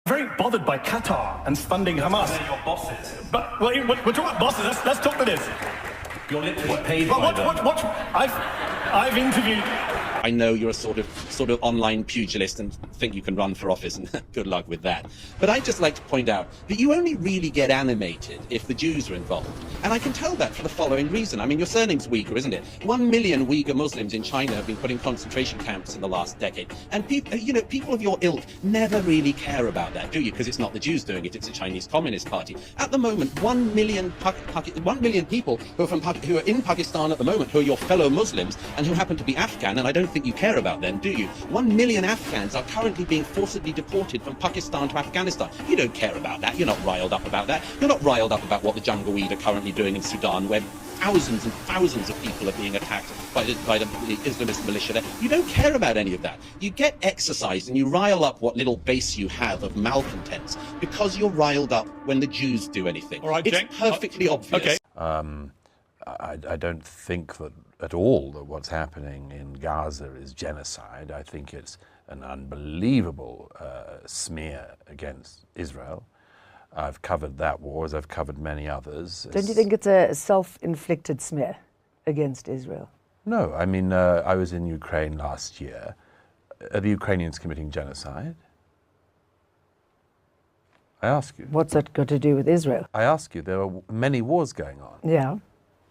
very bothered by Qatar and funding Hamas. They're your bosses. But well, we're talking about bosses. Let's talk to this. You're literally paid by them. I've interviewed. I know you're a sort of online pugilist and think you can run for office, and good luck with that. But I'd just like to point out that you only really get animated if the Jews are involved. And I can tell that for the following reason. I mean, your surname's Uygur, isn't it? 1 million Uyghur Muslims in China have been put in concentration camps in the last decade. And people of your ilk never really care about that, do you? Because it's not the Jews doing it, it's the Chinese Communist Party. At the moment, 1 million people who are in Pakistan at the moment, who are your fellow Muslims, and who happen to be Afghan, and I don't think you care about them, do you? 1 million Afghans are currently being forcibly deported from Pakistan to Afghanistan. You don't care about that. You're not riled up about that. You're not riled up about what the Janjaweed are currently doing in Sudan, where thousands and thousands of people are being attacked by the Islamist militia there. You don't care about any of that. You get exercised and you rile up what little base you have of malcontents because you're riled up when the Jews do anything. All right, it's Cenk. perfectly obvious. Okay. I don't think that at all that what's happening in Gaza is genocide. I think it's an unbelievable smear against Israel. I've covered that war, as I've covered many others. Don't you think it's a self-inflicted smear against Israel? No, I mean, I was in Ukraine last year. Are the Ukrainians committing genocide? I ask you. What's that got to do with Israel? I ask you, there are many wars going on. Yeah.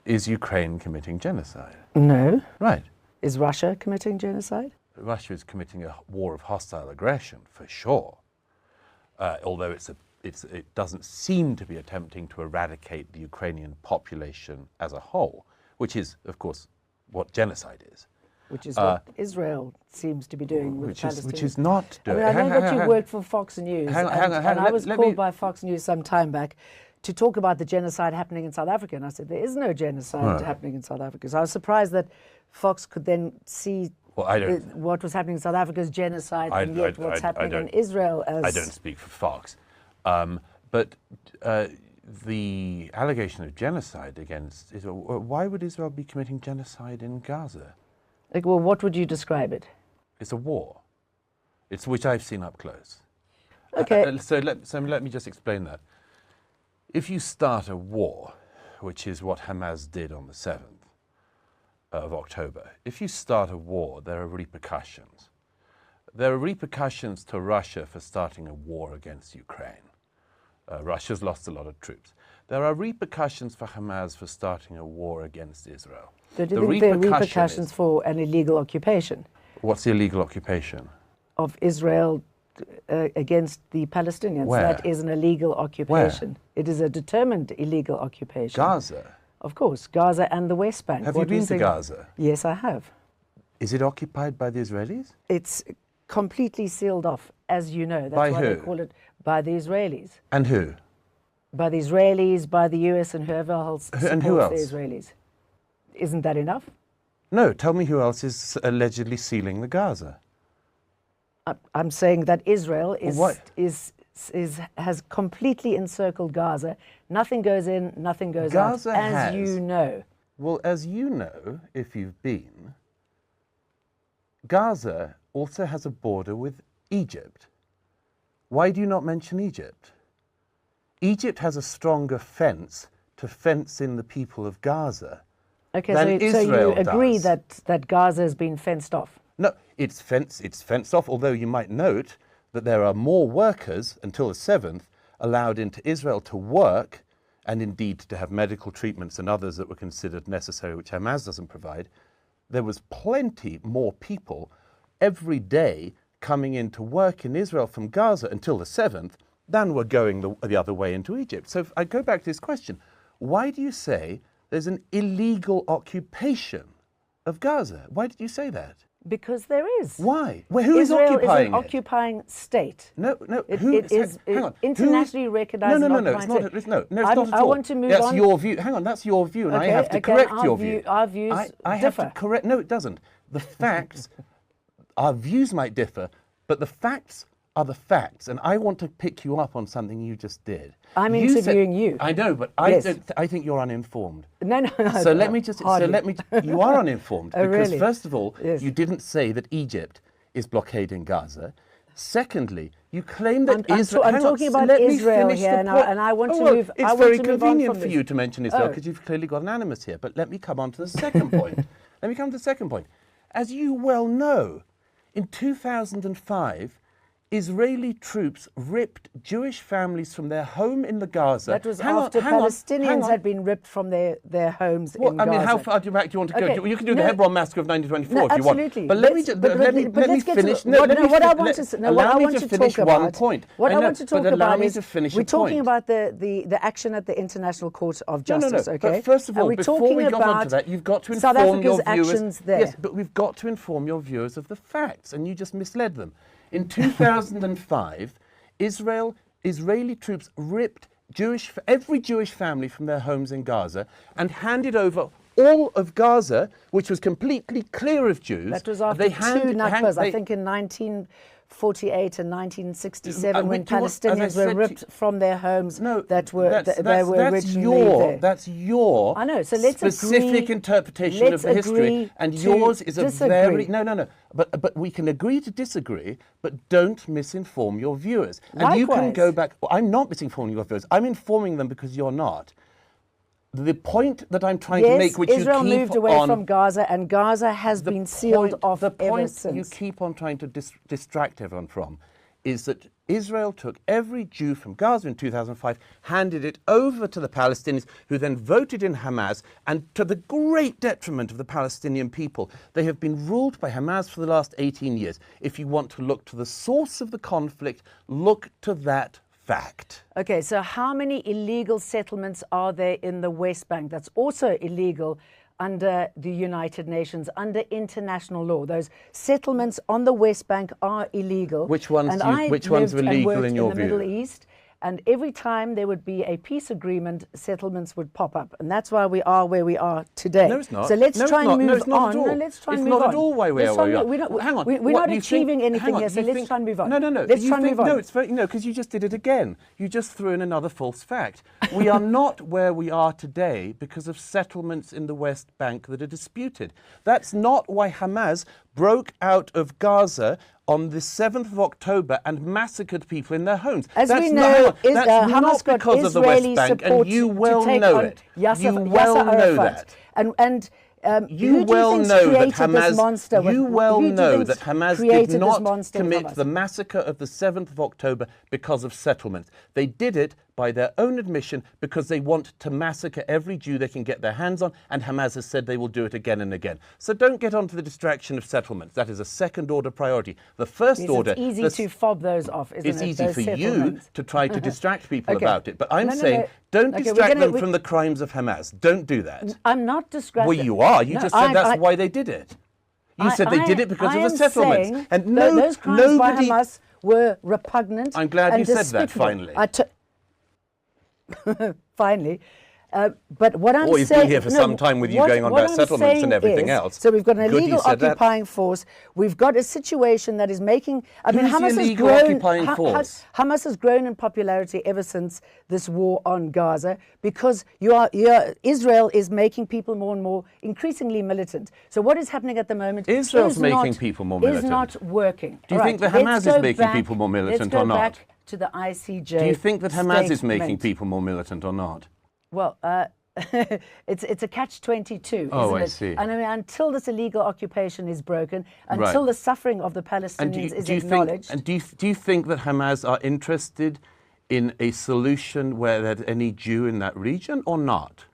Is Ukraine committing genocide? No. Right. Is Russia committing genocide? Russia is committing a war of hostile aggression, for sure. Although it doesn't seem to be attempting to eradicate the Ukrainian population as a whole, which is, of course, what genocide is. Which is what Israel seems to be doing with Palestine. Which is not doing. I know that you worked for Fox News, and I was called by Fox News some time back to talk about the genocide happening in South Africa, and I said there is no genocide happening in South Africa. So I was surprised that Fox could then see what was happening in South Africa as genocide, and yet what's happening in Israel as... I don't speak for Fox. But the allegation of genocide against Israel, why would Israel be committing genocide in Gaza? Well, what would you describe it? It's a war. It's which I've seen up close. Okay. So let me just explain that. If you start a war, which is what Hamas did on the 7th of October, if you start a war, there are repercussions. There are repercussions to Russia for starting a war against Ukraine. Russia's lost a lot of troops. There are repercussions for Hamas for starting a war against Israel. Do you think there are repercussions for an illegal occupation? What's the illegal occupation? Of Israel against the Palestinians. Where? That is an illegal occupation. Where? It is a determined illegal occupation. Gaza? Of course, Gaza and the West Bank. Have you been to Gaza? Yes, I have. Is it occupied by the Israelis? It's completely sealed off, as you know. That's by why who? they call it by the Israelis. And who? By the Israelis, by the US, and whoever else supports and who else? The Israelis. Isn't that enough? No, tell me who else is allegedly sealing the Gaza. I'm saying that Israel has completely encircled Gaza. Nothing goes in, nothing goes Gaza out, as you know. Well, as you know, if you've been, Gaza also has a border with Egypt. Why do you not mention Egypt? Egypt has a stronger fence to fence in the people of Gaza than Israel so you agree does. that Gaza has been fenced off? No, it's fenced off, although you might note that there are more workers until the 7th allowed into Israel to work and indeed to have medical treatments and others that were considered necessary, which Hamas doesn't provide. There was plenty more people every day coming in to work in Israel from Gaza until the 7th than were going the other way into Egypt. So if I go back to this question, why do you say there's an illegal occupation of Gaza? Why did you say that? Because there is. Why? Who is Israel occupying is an occupying state. No. It is internationally recognized. No, it's not. It's not at all. I want to move on. That's your view. Hang on, that's your view, and I have to correct your view. Our views I differ. have to correct. No, it doesn't. The facts, our views might differ, but the facts are the facts, and I want to pick you up on something you just did. I'm interviewing you. I know, but Yes. I think you're uninformed. No. So let me just. Hardly. So let me. You are uninformed Oh, because really? first of all, Yes. you didn't say that Egypt is blockading Gaza. Secondly, you claim that I'm Israel... I'm talking about Israel here now, and I want to move... It's very convenient for you to mention Israel because you've clearly got an animus here. But let me come on to the second point. Let me come to the second point. As you well know, in 2005, Israeli troops ripped Jewish families from their home in the Gaza. That was after Palestinians had been ripped from their homes in Gaza. I mean, how far back do you want to go? You can do the Hebron massacre of 1924 if you want. Absolutely. But let me finish. What I want to talk about. One point. What I want to talk about is we're talking about the action at the International Court of Justice. Okay. But first of all, before we go on to that, you've got to inform your viewers. Yes, but we've got to inform your viewers of the facts, and you just misled them. In 2005, Israeli troops ripped every Jewish family from their homes in Gaza and handed over all of Gaza, which was completely clear of Jews. That was after two Nakbas, I think in 1948 and 1967, when Palestinians were ripped from their homes that were originally there. That's your I know, so let's specific interpretation of the history, and yours is a very... No. But we can agree to disagree, but don't misinform your viewers. And Likewise. You can go back... Well, I'm not misinforming your viewers. I'm informing them because you're not. The point that I'm trying to make, which Israel you keep moved away from Gaza, and Gaza has been sealed off ever since. The point you keep on trying to distract everyone from is that Israel took every Jew from Gaza in 2005, handed it over to the Palestinians, who then voted in Hamas, and to the great detriment of the Palestinian people. They have been ruled by Hamas for the last 18 years. If you want to look to the source of the conflict, look to that fact. Okay, so how many illegal settlements are there in the West Bank that's also illegal under the United Nations, under international law? Those settlements on the West Bank are illegal. Which ones were legal in your view? In the Middle East, and every time there would be a peace agreement, settlements would pop up, and that's why we are where we are today. No, it's not. So let's try and move on. No, let's try and move on. It's not at all why we are where we are. Hang on. We're not achieving anything here, so let's try and move on. No. Let's try and move on. No, it's very, because you just did it again. You just threw in another false fact. We are not where we are today because of settlements in the West Bank that are disputed. That's not why Hamas broke out of Gaza on the 7th of October and massacred people in their homes. As we know, Hamas got because of the West Bank, and you well know it. You well know that. And you well know that Hamas did not commit the massacre of the 7th of October because of settlements. They did it by their own admission because they want to massacre every Jew they can get their hands on, and Hamas has said they will do it again and again. So don't get onto the distraction of settlements. That is a second-order priority. The first order... It's easy to fob those off, isn't it? It's easy for you to try to distract people about it. But I'm saying don't distract them from the crimes of Hamas. Don't do that. I'm not distracting... Well, you are. You just said that's why they did it. You said they did it because of the settlements. And those crimes by Hamas were repugnant. I'm glad you said that, finally. Finally. But what I'm saying... You've been here for some time with you going on about settlements and everything else. So we've got an illegal occupying force. We've got a situation that is making... Hamas has grown in popularity ever since this war on Gaza because Israel is making people more and more increasingly militant. So what is happening at the moment Israel's making people more militant. Is not working. Do you think that Hamas is making people more militant or not? Let's go back to the ICJ. Do you think that Hamas is making people more militant or not? Well, it's a catch-22, isn't it? I see. And until this illegal occupation is broken, until the suffering of the Palestinians is acknowledged... Do you think that Hamas are interested in a solution where there's any Jew in that region or not?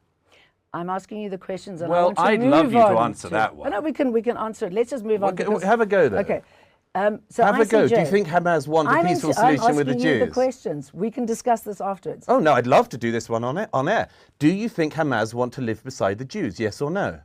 I'm asking you the questions, and well, I want to move on. I'd love you to answer that one. No, we can answer it. Let's just move on. Have a go, then. Okay. So have a go. Do you think Hamas want a peaceful solution with the Jews? I'm asking you the questions. We can discuss this afterwards. Oh, no, I'd love to do this one on air. Do you think Hamas want to live beside the Jews, yes or no?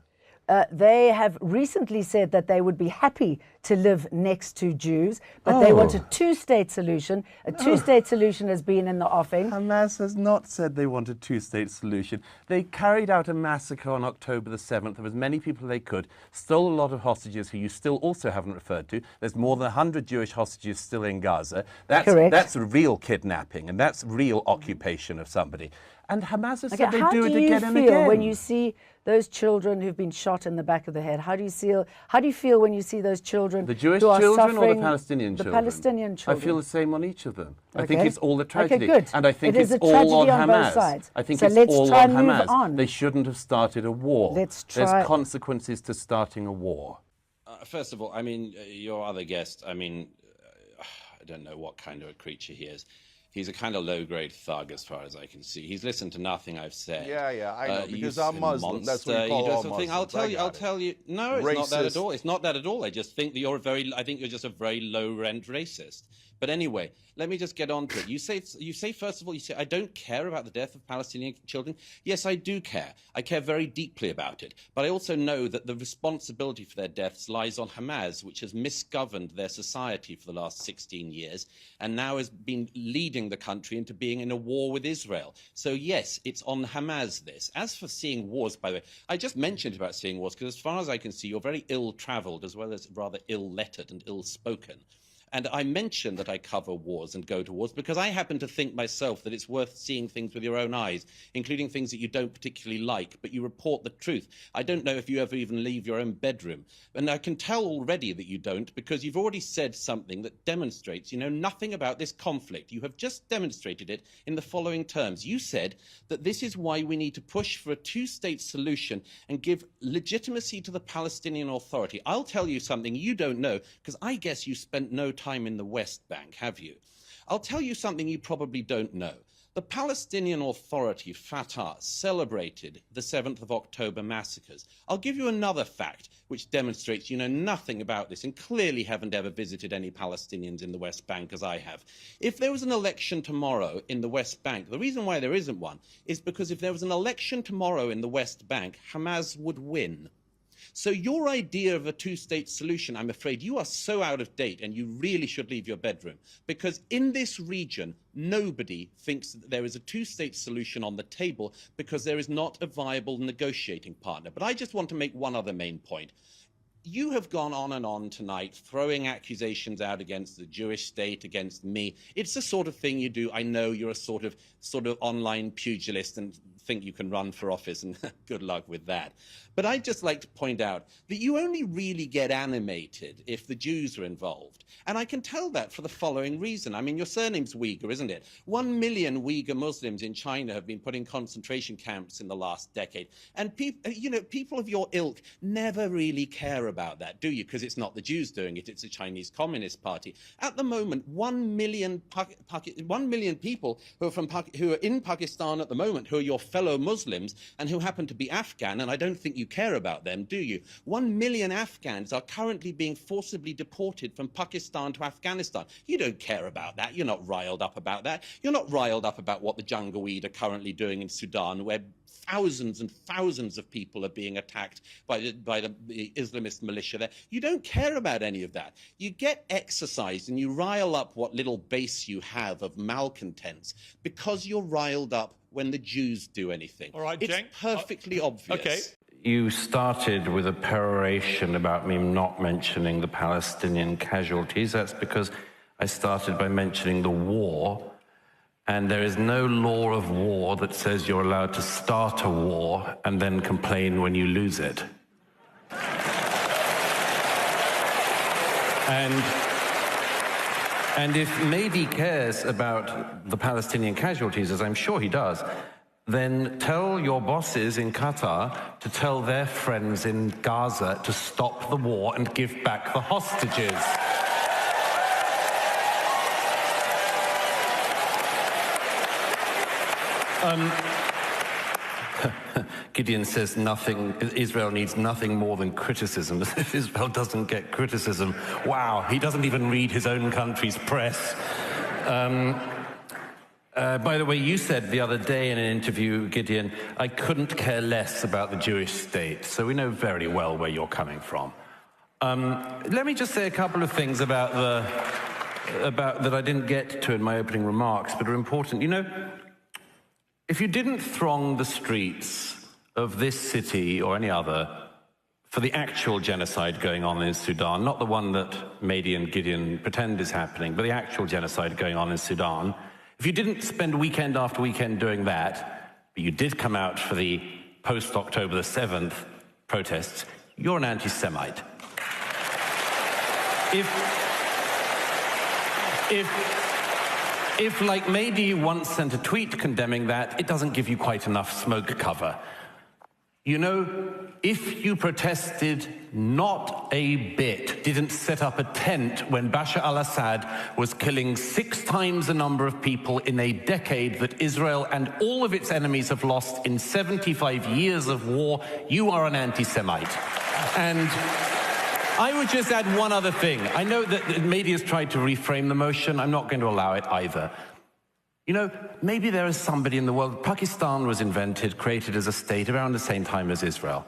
They have recently said that they would be happy to live next to Jews, but they want a two-state solution. A two-state solution has been in the offing. Hamas has not said they want a two-state solution. They carried out a massacre on October the 7th of as many people as they could, stole a lot of hostages who you still also haven't referred to. There's more than 100 Jewish hostages still in Gaza. Correct. That's real kidnapping, and that's real occupation of somebody. And Hamas has said they do it again and again. How do you feel when you see those children who've been shot in the back of the head? How do you feel when you see those children children The Jewish who are children suffering, or the Palestinian children? The Palestinian children. I feel the same on each of them. I Okay. think it's all a tragedy. Okay, good. And I think It is it's a all on tragedy on both Hamas. sides. I think So it's let's all try on and move Hamas. on. They shouldn't have started a war. Let's try. There's consequences to starting a war. First of all, I mean, your other guest, I mean, I don't know what kind of a creature he is. He's a kind of low-grade thug, as far as I can see. He's listened to nothing I've said. Yeah, I know, because I'm Muslim. That's what you call all Muslims. I'll tell you. No, it's not that at all. It's not that at all. I just think that I think you're just a very low-rent racist. But anyway, let me just get on to it. You say first of all, I don't care about the death of Palestinian children. Yes, I do care. I care very deeply about it. But I also know that the responsibility for their deaths lies on Hamas, which has misgoverned their society for the last 16 years and now has been leading the country into being in a war with Israel. So yes, it's on Hamas this. As for seeing wars, by the way, I just mentioned about seeing wars because as far as I can see, you're very ill-traveled as well as rather ill-lettered and ill-spoken. And I mentioned that I cover wars and go to wars because I happen to think myself that it's worth seeing things with your own eyes, including things that you don't particularly like, but you report the truth. I don't know if you ever even leave your own bedroom. And I can tell already that you don't because you've already said something that demonstrates you know nothing about this conflict. You have just demonstrated it in the following terms. You said that this is why we need to push for a two-state solution and give legitimacy to the Palestinian Authority. I'll tell you something you don't know because I guess you spent no time in the West Bank, have you? I'll tell you something you probably don't know. The Palestinian Authority, Fatah, celebrated the 7th of October massacres. I'll give you another fact which demonstrates you know nothing about this and clearly haven't ever visited any Palestinians in the West Bank as I have. If there was an election tomorrow in the West Bank, the reason why there isn't one is because if there was an election tomorrow in the West Bank, Hamas would win. So your idea of a two-state solution, I'm afraid you are so out of date and you really should leave your bedroom. Because in this region, nobody thinks that there is a two-state solution on the table because there is not a viable negotiating partner. But I just want to make one other main point. You have gone on and on tonight, throwing accusations out against the Jewish state, against me. It's the sort of thing you do. I know you're a sort of online pugilist and think you can run for office, and good luck with that. But I'd just like to point out that you only really get animated if the Jews are involved. And I can tell that for the following reason. I mean, your surname's Uygur, isn't it? 1 million Uyghur Muslims in China have been put in concentration camps in the last decade. And people of your ilk never really care about that, do you? Because it's not the Jews doing it, it's the Chinese Communist Party. At the moment, 1 million people who are in Pakistan at the moment, who are your fellow Muslims and who happen to be Afghan, and I don't think you care about them, do you? 1 million Afghans are currently being forcibly deported from Pakistan to Afghanistan. You don't care about that. You're not riled up about that. You're not riled up about what the Janjaweed are currently doing in Sudan, where thousands and thousands of people are being attacked by the Islamist militia there. You don't care about any of that. You get exercised and you rile up what little base you have of malcontents because you're riled up when the Jews do anything. All right, it's Cenk. perfectly obvious. Okay. You started with a peroration about me not mentioning the Palestinian casualties. That's because I started by mentioning the war. And there is no law of war that says you're allowed to start a war and then complain when you lose it. And if Mehdi cares about the Palestinian casualties, as I'm sure he does, then tell your bosses in Qatar to tell their friends in Gaza to stop the war and give back the hostages. Gideon says Israel needs nothing more than criticism. If Israel doesn't get criticism, wow, he doesn't even read his own country's press. By the way, you said the other day in an interview, Gideon, I couldn't care less about the Jewish state, so we know very well where you're coming from. Let me just say a couple of things about that I didn't get to in my opening remarks, but are important. You know, if you didn't throng the streets of this city or any other for the actual genocide going on in Sudan, not the one that Mehdi and Gideon pretend is happening, but the actual genocide going on in Sudan, if you didn't spend weekend after weekend doing that, but you did come out for the post-October the 7th protests, you're an anti-Semite. if like Mehdi once sent a tweet condemning that, it doesn't give you quite enough smoke cover. You know, if you protested not a bit, didn't set up a tent when Bashar al-Assad was killing 6 times the number of people in a decade that Israel and all of its enemies have lost in 75 years of war, you are an anti-Semite. And I would just add one other thing. I know that media has tried to reframe the motion. I'm not going to allow it either. You know, maybe there is somebody in the world. Pakistan was invented, created as a state around the same time as Israel.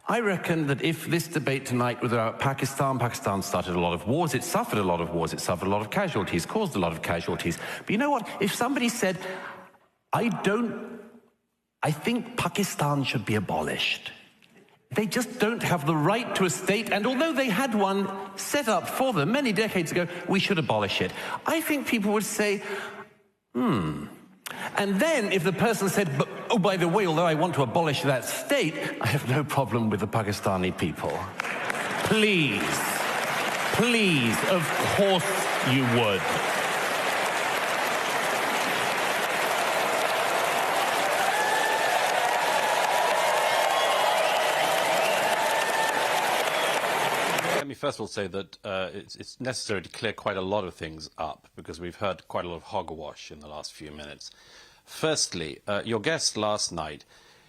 I reckon that if this debate tonight was about Pakistan, Pakistan started a lot of wars, it suffered a lot of wars, it suffered a lot of casualties, caused a lot of casualties. But you know what? If somebody said, I think Pakistan should be abolished. They just don't have the right to a state, and although they had one set up for them many decades ago, we should abolish it. I think people would say, And then if the person said, but, oh, by the way, although I want to abolish that state, I have no problem with the Pakistani people. Please, please, of course you would. Let me first of all say that it's necessary to clear quite a lot of things up, because we've heard quite a lot of hogwash in the last few minutes. Firstly, your guest last night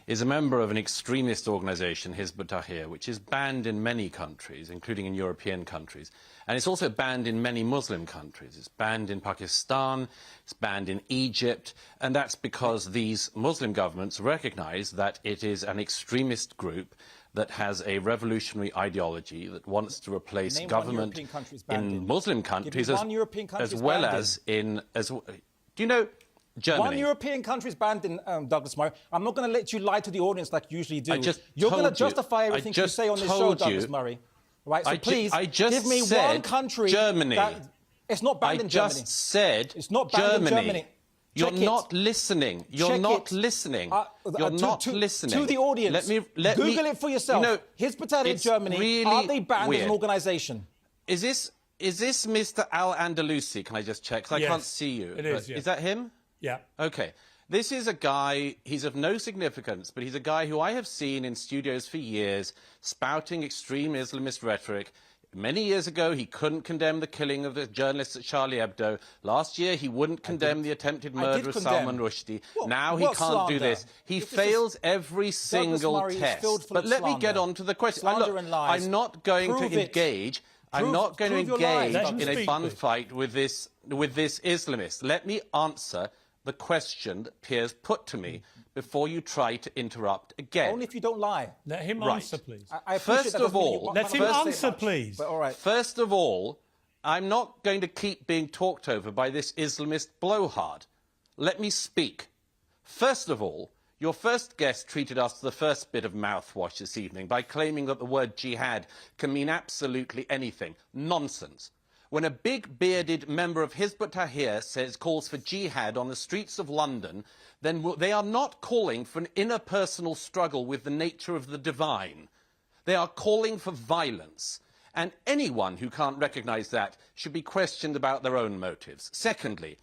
is a member of an extremist organization, Hizb ut-Tahrir, which is banned in many countries, including in European countries. And it's also banned in many Muslim countries. It's banned in Pakistan, it's banned in Egypt, and that's because these Muslim governments recognize that it is an extremist group that has a revolutionary ideology that wants to replace government in Muslim countries as well as in... do you know Germany? One European country is banned in, Douglas Murray. I'm not going to let you lie to the audience like you usually do. You're going to justify everything you say on this show, Douglas Murray. Right, so please, give me one country Germany. That... It's not banned in Germany. I just said it's not banned in Germany. You're not listening. You're not listening. You're not listening. To the audience. Let me Google it for yourself. You know, Hizb ut-Tahrir in Germany, really are they banned as an organisation? Is this Mr. Al-Andalusi? Can I just check? Because I can't see you. It is, yes. Is that him? Yeah. Okay. This is a guy, he's of no significance, but he's a guy who I have seen in studios for years, spouting extreme Islamist rhetoric. Many years ago, he couldn't condemn the killing of the journalists at Charlie Hebdo. Last year, he wouldn't condemn the attempted murder of Salman Rushdie. Now he can't do this. He fails every single test. But let me get on to the question. I'm not going to engage. I'm not going to engage in a bun fight with this Islamist. Let me answer the question that Piers put to me before you try to interrupt again. Only if you don't lie. Let him answer, please. First of all, let him answer, please. But, all right. First of all, I'm not going to keep being talked over by this Islamist blowhard. Let me speak. First of all, your first guest treated us to the first bit of mouthwash this evening by claiming that the word jihad can mean absolutely anything. Nonsense. When a big bearded member of Hizb ut-Tahrir calls for jihad on the streets of London, then they are not calling for an interpersonal struggle with the nature of the divine. They are calling for violence. And anyone who can't recognise that should be questioned about their own motives. Secondly,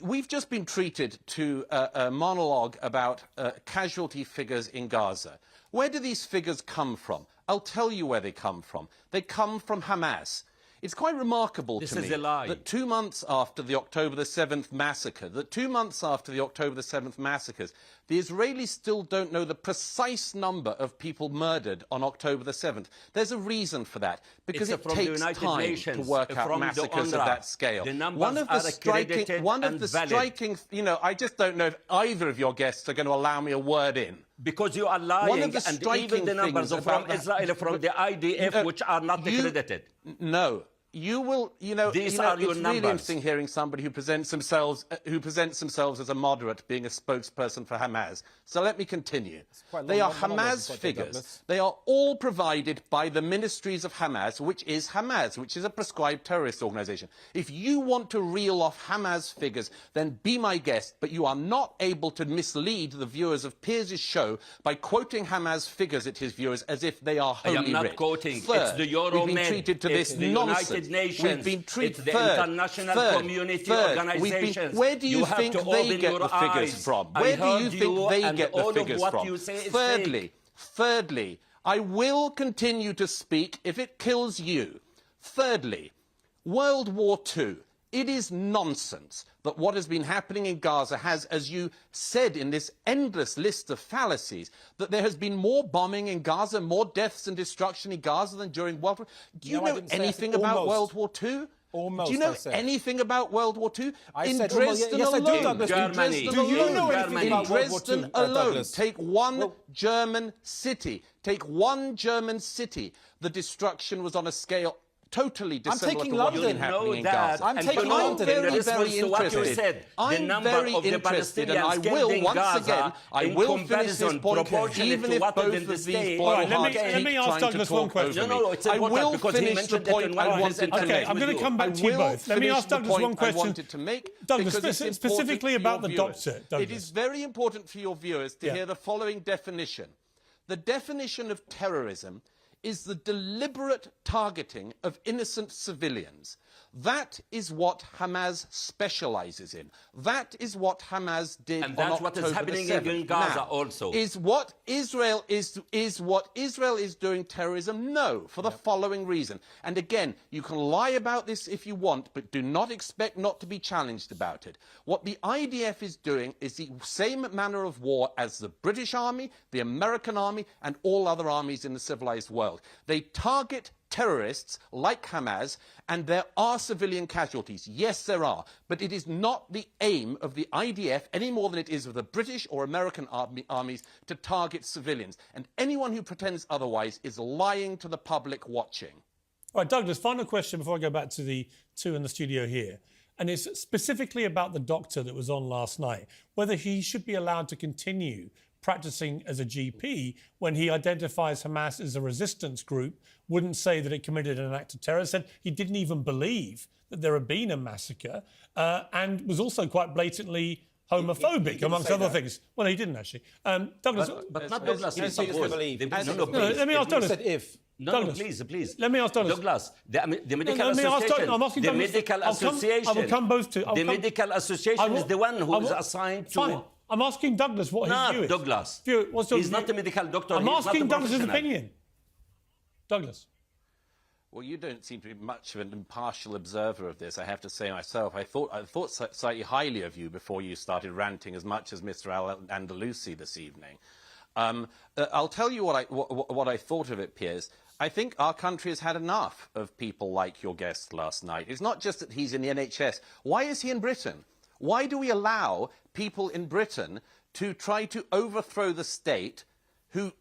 we've just been treated to a monologue about casualty figures in Gaza. Where do these figures come from? I'll tell you where they come from. They come from Hamas. It's quite remarkable to me that 2 months after the October the 7th massacre, the Israelis still don't know the precise number of people murdered on October the 7th. There's a reason for that, because it takes time to work out massacres of that scale. One of the striking, you know, I just don't know if either of your guests are going to allow me a word in. Because you are lying, and even the numbers from Israel, from the IDF, which are not accredited. No, you will, These are your it's really numbers. interesting hearing somebody who presents themselves as a moderate being a spokesperson for Hamas. So let me continue. They are Hamas figures. They are all provided by the ministries of Hamas, which is a prescribed terrorist organization. If you want to reel off Hamas figures, then be my guest, but you are not able to mislead the viewers of Piers' show by quoting Hamas figures at his viewers as if they are holy I am not writ. quoting. Third, it's the Euro we've been treated to this the nonsense. United Nations. We've been treated it's the international community organizations. Where do you think they get the figures from? Where do you think they get the figures from? Thirdly, I will continue to speak if it kills you. Thirdly, World War II. It is nonsense that what has been happening in Gaza has, as you said in this endless list of fallacies, that there has been more bombing in Gaza, more deaths and destruction in Gaza than during World War II. Do you know anything about World War II? Almost, do you know anything about World War II? I in said, Dresden yes, alone, I do, Douglas. Germany. Do you know anything about World War II, Dresden alone, Douglas? take one German city. Take one German city. The destruction was on a scale totally dissimilar to what's been happening in Gaza. I'm taking London. Very, very interested. I'm very interested, and I will, once again, I will finish this point, even if both of these blowhards keep trying to talk over me. I will finish the point I wanted to make. Okay, I'm going to come back to you both. Let me ask Douglas one question. Douglas, specifically about the doctor. It is very important for your viewers to hear the following definition. The definition of terrorism is the deliberate targeting of innocent civilians. That is what Hamas specializes in. That is what Hamas did on October the 7th. And that's what is happening in Gaza now, also. Is what Israel is doing terrorism? No, for the following reason. And again, you can lie about this if you want, but do not expect not to be challenged about it. What the IDF is doing is the same manner of war as the British Army, the American Army, and all other armies in the civilized world. They target terrorists like Hamas, and there are civilian casualties. Yes, there are. But it is not the aim of the IDF any more than it is of the British or American armies to target civilians. And anyone who pretends otherwise is lying to the public watching. All right, Douglas, final question before I go back to the two in the studio here. And it's specifically about the doctor that was on last night, whether he should be allowed to continue practicing as a GP when he identifies Hamas as a resistance group, wouldn't say that it committed an act of terror, said he didn't even believe that there had been a massacre, and was also quite blatantly homophobic, amongst other things. Well, he didn't actually. Douglas... But not Douglas. Let me ask Douglas. Douglas, please. Let me ask Douglas. Douglas, the medical association. I'm asking Douglas. I will come both to... The medical association is the one who is assigned to... Fine. I'm asking Douglas what his view is. Douglas. He's not a medical doctor. I'm asking Douglas's opinion. Douglas. Well, you don't seem to be much of an impartial observer of this, I have to say myself. I thought slightly highly of you before you started ranting as much as Mr. Al-Andalusi this evening. I'll tell you what I thought of it, Piers. I think our country has had enough of people like your guest last night. It's not just that he's in the NHS. Why is he in Britain? Why do we allow people in Britain to try to overthrow the state, who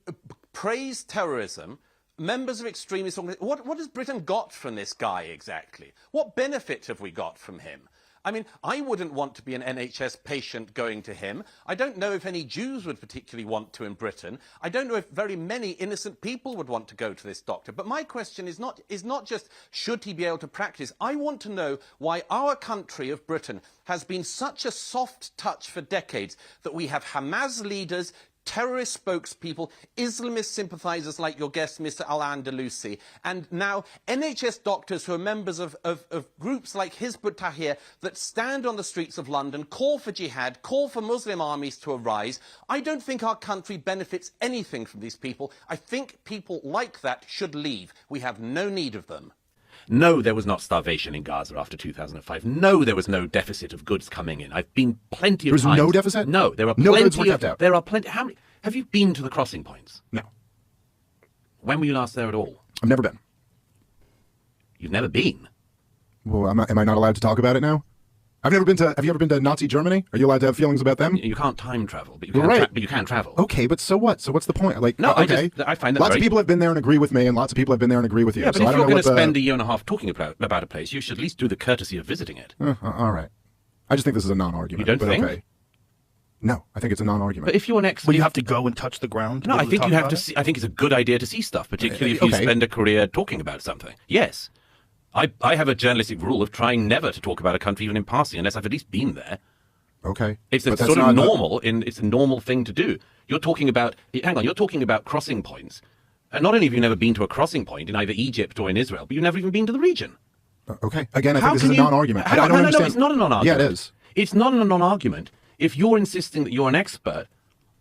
praise terrorism, members of extremist organizations? What has Britain got from this guy exactly? What benefit have we got from him? I mean, I wouldn't want to be an NHS patient going to him. I don't know if any Jews would particularly want to in Britain. I don't know if very many innocent people would want to go to this doctor. But my question is not just should he be able to practice. I want to know why our country of Britain has been such a soft touch for decades that we have Hamas leaders, terrorist spokespeople, Islamist sympathizers like your guest, Mr. Al-Andalusi, and now NHS doctors who are members of groups like Hizb ut-Tahrir that stand on the streets of London, call for jihad, call for Muslim armies to arise. I don't think our country benefits anything from these people. I think people like that should leave. We have no need of them. No, there was not starvation in Gaza after 2005. No, there was no deficit of goods coming in. I've been plenty of times. There was no deficit? No, there are no plenty goods were kept out. There are plenty. How many? Have you been to the crossing points? No. When were you last there at all? I've never been. You've never been? Well, am I not allowed to talk about it now? Have you ever been to Nazi Germany? Are you allowed to have feelings about them? You can't time travel, but you can travel. Okay, but so what? So what's the point? Like, no, okay. I find that lots of people have been there and agree with me, and lots of people have been there and agree with you. Yeah, but if you're going to spend a year and a half talking about a place, you should at least do the courtesy of visiting it. All right. I just think this is a non-argument. You don't think? Okay. No, I think it's a non-argument. But if you're an expert, well, you have to go and touch the ground. No, I think you have to see. I think it's a good idea to see stuff, particularly if you spend a career talking about something. Yes. I have a journalistic rule of trying never to talk about a country even in passing unless I've at least been there. Okay. It's a sort of normal, it's a normal thing to do. You're talking about, you're talking about crossing points. And not only have you never been to a crossing point in either Egypt or in Israel, but you've never even been to the region. Okay. Again, I think this is a non-argument. I don't understand. No, it's not a non-argument. Yeah, it is. It's not a non-argument. If you're insisting that you're an expert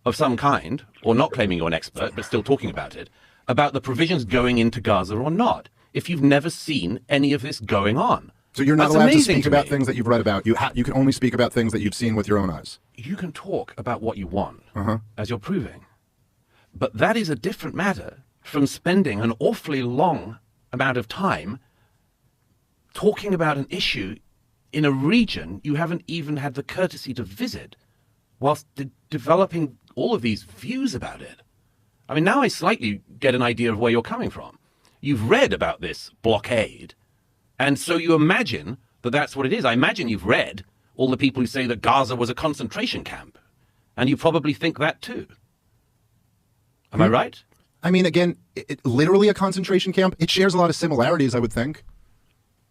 of some kind, or not claiming you're an expert, but still talking about it, about the provisions going into Gaza or not, if you've never seen any of this going on. So you're not allowed to speak about things that you've read about. You can only speak about things that you've seen with your own eyes. You can talk about what you want, as you're proving. But that is a different matter from spending an awfully long amount of time talking about an issue in a region you haven't even had the courtesy to visit, whilst developing all of these views about it. I mean, now I slightly get an idea of where you're coming from. You've read about this blockade, and so you imagine that that's what it is. I imagine you've read all the people who say that Gaza was a concentration camp, and you probably think that too. Am I right? I mean, again, literally a concentration camp, it shares a lot of similarities, I would think.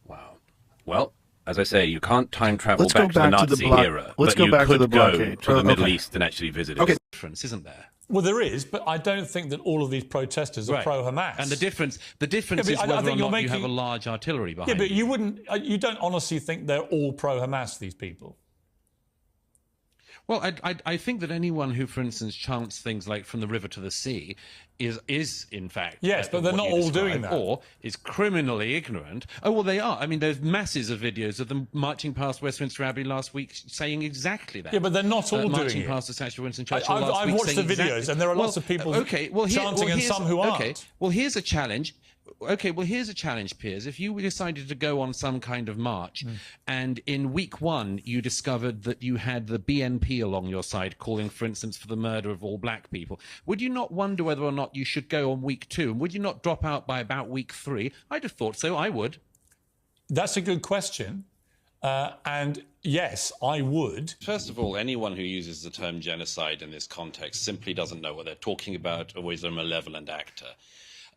Wow. Well, as I say, you can't time travel back to the Nazi era, but you could go to the Middle East and actually visit it. Okay. Difference, isn't there? Well, there is, but I don't think that all of these protesters are pro-Hamas. And the difference is whether or not you have a large artillery behind you. Yeah, but you don't honestly think they're all pro-Hamas, these people? Well, I think that anyone who, for instance, chants things like "from the river to the sea" is in fact yes, but they're not all doing that, or is criminally ignorant. Oh well, they are. I mean, there's masses of videos of them marching past Westminster Abbey last week, saying exactly that. Yeah, but they're not all doing it. Marching past the statue of Winston Churchill last week. I've watched the videos, and there are lots of people chanting, and some who aren't. Okay, well, here's a challenge. Okay, well, here's a challenge, Piers. If you decided to go on some kind of march and in week one you discovered that you had the BNP along your side calling, for instance, for the murder of all black people, would you not wonder whether or not you should go on week two? And would you not drop out by about week three? I'd have thought so. I would. That's a good question. And yes, I would. First of all, anyone who uses the term genocide in this context simply doesn't know what they're talking about, or is a malevolent actor.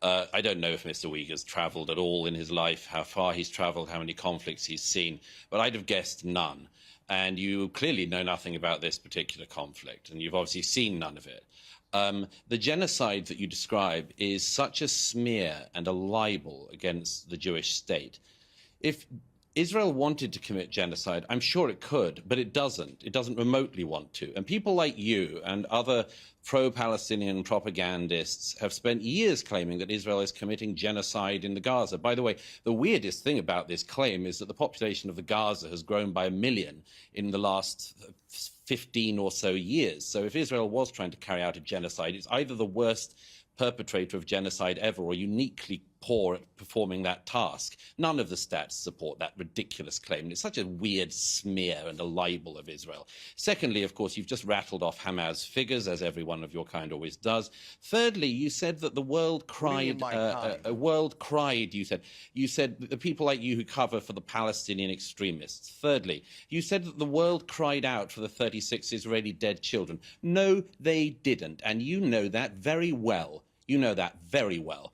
I don't know if Mr. Uygur's travelled at all in his life, how far he's travelled, how many conflicts he's seen, but I'd have guessed none. And you clearly know nothing about this particular conflict, and you've obviously seen none of it. The genocide that you describe is such a smear and a libel against the Jewish state. If Israel wanted to commit genocide, I'm sure it could, but it doesn't. It doesn't remotely want to. And people like you and other pro-Palestinian propagandists have spent years claiming that Israel is committing genocide in the Gaza. By the way, the weirdest thing about this claim is that the population of the Gaza has grown by 1 million in the last 15 or so years. So if Israel was trying to carry out a genocide, it's either the worst perpetrator of genocide ever or uniquely poor at performing that task. None of the stats support that ridiculous claim. And it's such a weird smear and a libel of Israel. Secondly, of course, you've just rattled off Hamas figures, as everyone of your kind always does. Thirdly, you said that the world cried, you said that the people like you who cover for the Palestinian extremists. Thirdly, you said that the world cried out for the 36 Israeli dead children. No, they didn't. And you know that very well. You know that very well.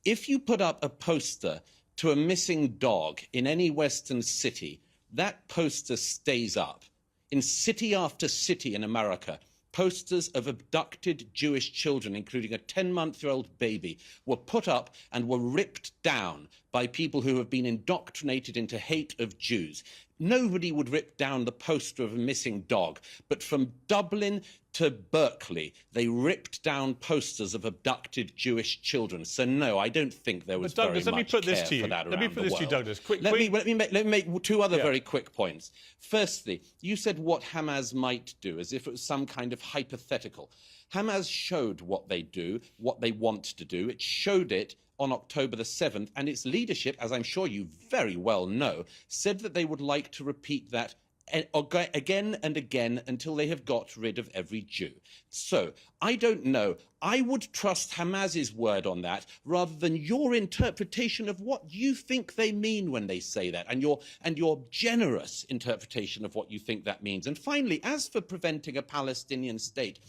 If you put up a poster to a missing dog in any Western city, that poster stays up. In city after city in America, posters of abducted Jewish children, including a 10-month-old baby, were put up and were ripped down by people who have been indoctrinated into hate of Jews. Nobody would rip down the poster of a missing dog, but from Dublin to Berkeley, they ripped down posters of abducted Jewish children. So no, I don't think there was very much care for that around the world. Let me put this to you, Douglas. Let me make two other very quick points. Firstly, you said what Hamas might do, as if it was some kind of hypothetical. Hamas showed what they do, what they want to do. It showed it on October the 7th, and its leadership, as I'm sure you very well know, said that they would like to repeat that again and again until they have got rid of every Jew. So, I don't know. I would trust Hamas's word on that rather than your interpretation of what you think they mean when they say that, and your generous interpretation of what you think that means. And finally, as for preventing a Palestinian state,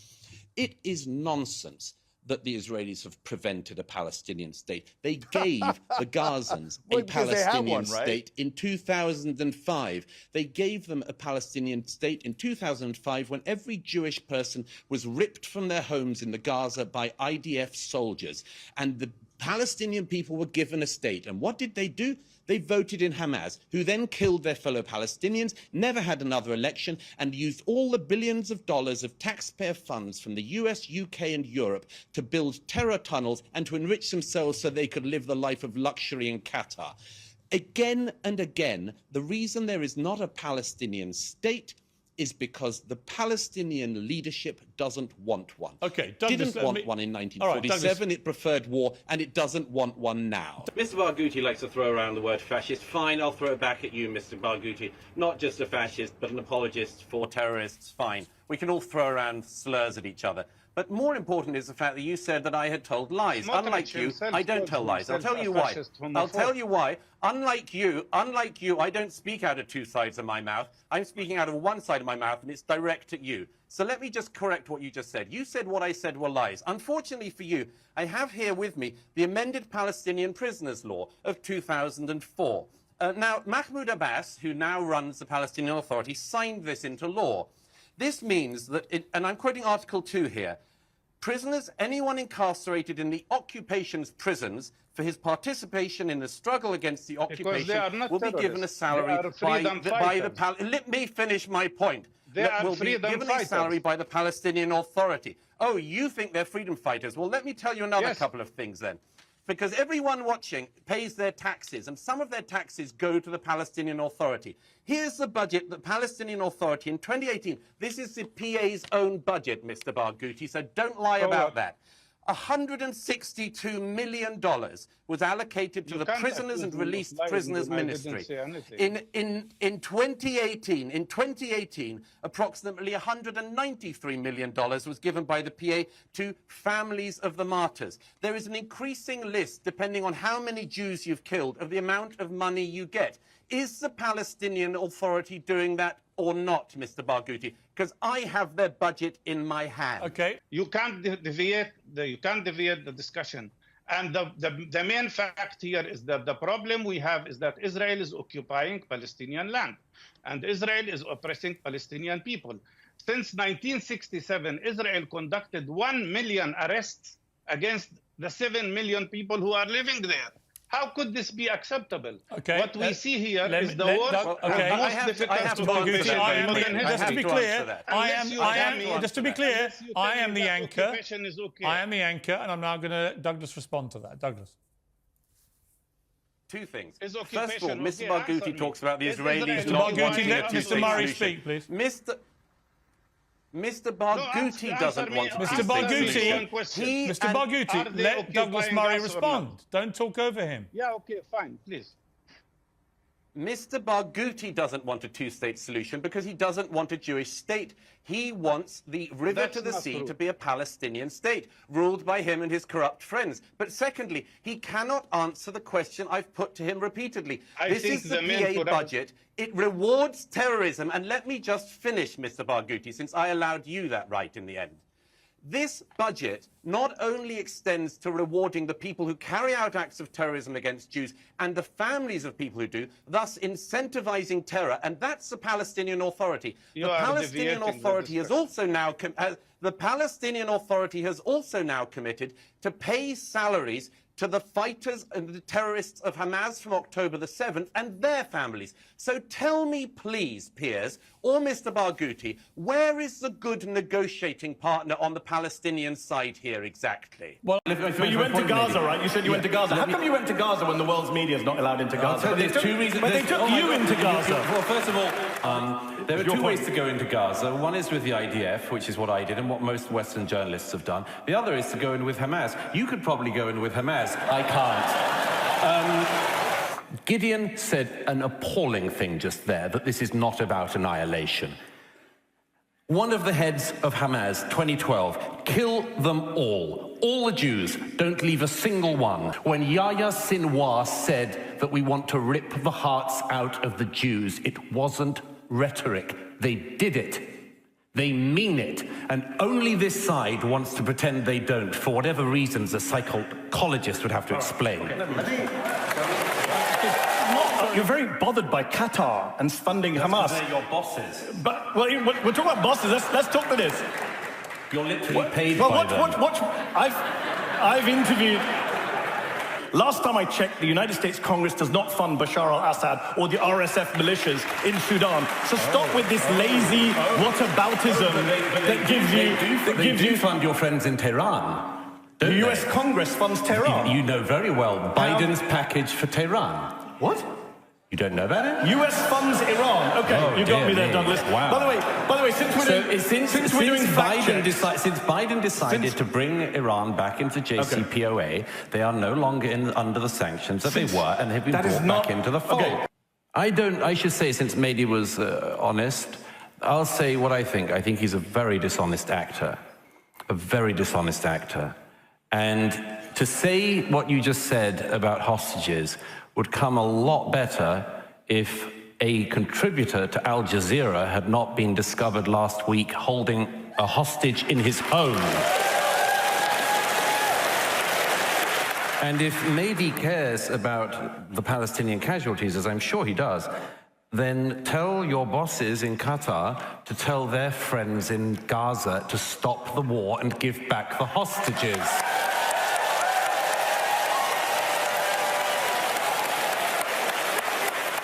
it is nonsense that the Israelis have prevented a Palestinian state. They gave the Gazans a Palestinian state in 2005. They gave them a Palestinian state in 2005 when every Jewish person was ripped from their homes in the Gaza by IDF soldiers. And the Palestinian people were given a state. And what did they do? They voted in Hamas, who then killed their fellow Palestinians, never had another election, and used all the billions of dollars of taxpayer funds from the US, UK, and Europe to build terror tunnels and to enrich themselves so they could live the life of luxury in Qatar. Again and again, the reason there is not a Palestinian state is because the Palestinian leadership doesn't want one. Okay, Douglas, didn't want one in 1947, right, it preferred war, and it doesn't want one now. Mr. Barghouti likes to throw around the word fascist. Fine, I'll throw it back at you, Mr. Barghouti. Not just a fascist, but an apologist for terrorists. Fine. We can all throw around slurs at each other. But more important is the fact that you said that I had told lies. Unlike you, I don't tell lies. I'll tell you why. I'll tell you why. Unlike you, I don't speak out of two sides of my mouth. I'm speaking out of one side of my mouth, and it's direct at you. So let me just correct what you just said. You said what I said were lies. Unfortunately for you, I have here with me the amended Palestinian Prisoners Law of 2004. Now, Mahmoud Abbas, who now runs the Palestinian Authority, signed this into law. This means that, and I'm quoting Article 2 here, prisoners, anyone incarcerated in the occupation's prisons for his participation in the struggle against the occupation will be given a salary by the let me finish my point. Will be given a salary by the Palestinian Authority. Oh, you think they're freedom fighters? Well, let me tell you another couple of things then. Because everyone watching pays their taxes, and some of their taxes go to the Palestinian Authority. Here's the budget, the Palestinian Authority in 2018. This is the PA's own budget, Mr. Barghouti, so don't lie about that. $162 million was allocated to the Prisoners and Released Prisoners Ministry. In 2018, approximately $193 million was given by the PA to families of the martyrs. There is an increasing list, depending on how many Jews you've killed, of the amount of money you get. Is the Palestinian Authority doing that or not, Mr. Barghouti? Because I have their budget in my hand. Okay. You can't deviate the discussion. And the main fact here is that the problem we have is that Israel is occupying Palestinian land, and Israel is oppressing Palestinian people. Since 1967, Israel conducted 1 million arrests against the 7 million people who are living there. How could this be acceptable? Okay, what we see here is the worst and most difficult to competition in modern history. Just to be clear, I am the anchor. I am the anchor, and I'm now going to Douglas respond to that. Douglas. Two things. First of all, Mr. Barghouti talks about the Israelis not wanting to Mr. Murray speak, please. Mr. Barghouti doesn't want to. Mr. Barghouti, let Douglas Murray respond. Don't talk over him. Yeah, okay, fine, please. Mr. Barghouti doesn't want a two-state solution because he doesn't want a Jewish state. He wants the river to the sea to be a Palestinian state, ruled by him and his corrupt friends. But secondly, he cannot answer the question I've put to him repeatedly. This is the PA budget. It rewards terrorism. And let me just finish, Mr. Barghouti, since I allowed you that right in the end. This budget not only extends to rewarding the people who carry out acts of terrorism against Jews and the families of people who do, thus incentivizing terror, and that's the Palestinian Authority. The Palestinian Authority has also now committed to pay salaries to the fighters and the terrorists of Hamas from October the 7th and their families. So tell me, please, Piers, or Mr. Barghouti, where is the good negotiating partner on the Palestinian side here exactly? Well, but you went to Gaza, right? You said you went to Gaza. How come you went to Gaza when the world's media is not allowed into Gaza? There's two reasons. But they took you into Gaza. Well, first of all, there are two ways to go into Gaza. One is with the IDF, which is what I did and what most Western journalists have done. The other is to go in with Hamas. You could probably go in with Hamas. I can't. Gideon said an appalling thing just there, that this is not about annihilation. One of the heads of Hamas, 2012, kill them all the Jews, don't leave a single one. When Yahya Sinwar said that we want to rip the hearts out of the Jews, it wasn't rhetoric. They did it. They mean it. And only this side wants to pretend they don't, for whatever reasons a psychologist would have to explain. You're very bothered by Qatar and funding Hamas. They're your bosses. But, well, we're talking about bosses. Let's talk to this. You're literally paid by them. I've interviewed... Last time I checked, the United States Congress does not fund Bashar al-Assad or the RSF militias in Sudan. So stop with this lazy whataboutism that gives you... They do fund your friends in Tehran. The US Congress funds Tehran. You know very well Biden's package for Tehran. What? You don't know about it? US funds Iran. Okay, you got me there, Douglas. Wow. By the way, since Biden decided to bring Iran back into JCPOA, they are no longer under the sanctions that they were, and they've been brought back into the fold. Okay. I should say, since Mehdi was honest, I'll say what I think. I think he's a very dishonest actor. A very dishonest actor. And to say what you just said about hostages would come a lot better if a contributor to Al Jazeera had not been discovered last week holding a hostage in his home. And if Mehdi cares about the Palestinian casualties, as I'm sure he does, then tell your bosses in Qatar to tell their friends in Gaza to stop the war and give back the hostages.